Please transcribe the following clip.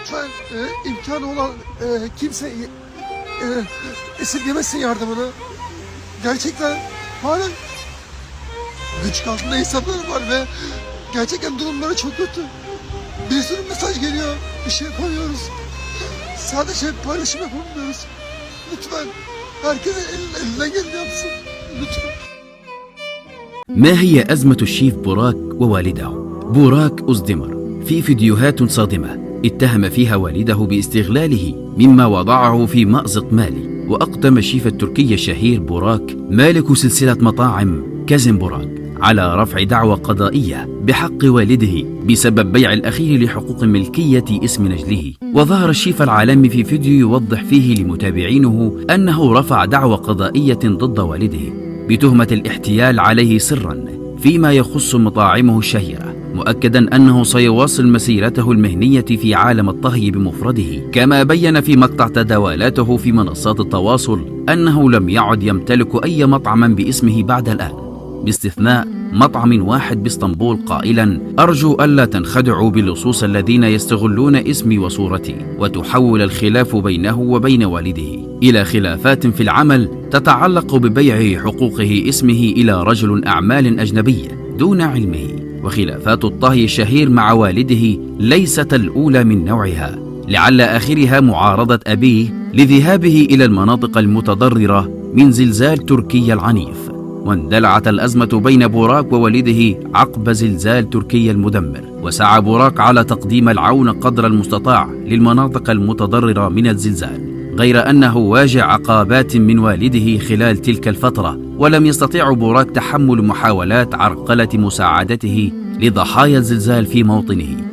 lütfen imkanı olan kimse esirgemesin yardımını. Gerçekten hala güç altında insanlar var ve gerçekten durumları çok kötü. Bir sürü mesaj geliyor, bir şey yapamıyoruz. Sadece paylaşım yapamıyoruz. Lütfen herkes elinden geleni yapsın. Lütfen. ما هي أزمة الشيف بوراك ووالده؟ بوراك أزدمر في فيديوهات صادمة اتهم فيها والده باستغلاله مما وضعه في مأزق مالي. وأقدم الشيف التركي الشهير بوراك مالك سلسلة مطاعم كازين بوراك على رفع دعوى قضائية بحق والده بسبب بيع الأخير لحقوق ملكية اسم نجله. وظهر الشيف العالمي في فيديو يوضح فيه لمتابعينه أنه رفع دعوى قضائية ضد والده بتهمة الاحتيال عليه سرا فيما يخص مطاعمه الشهيرة، مؤكدا أنه سيواصل مسيرته المهنية في عالم الطهي بمفرده. كما بين في مقطع تداولاته في منصات التواصل أنه لم يعد يمتلك أي مطعما باسمه بعد الآن باستثناء مطعم واحد باسطنبول، قائلا: أرجو ألا تنخدعوا باللصوص الذين يستغلون اسمي وصورتي وتحول الخلاف بينه وبين والده إلى خلافات في العمل تتعلق ببيع حقوقه اسمه إلى رجل أعمال أجنبي دون علمه. وخلافات الطهي الشهير مع والده ليست الأولى من نوعها، لعل آخرها معارضة أبيه لذهابه إلى المناطق المتضررة من زلزال تركيا العنيف. واندلعت الأزمة بين بوراك ووالده عقب زلزال تركيا المدمر، وسعى بوراك على تقديم العون قدر المستطاع للمناطق المتضررة من الزلزال، غير أنه واجه عقابات من والده خلال تلك الفترة، ولم يستطيع بوراك تحمل محاولات عرقلة مساعدته لضحايا الزلزال في موطنه.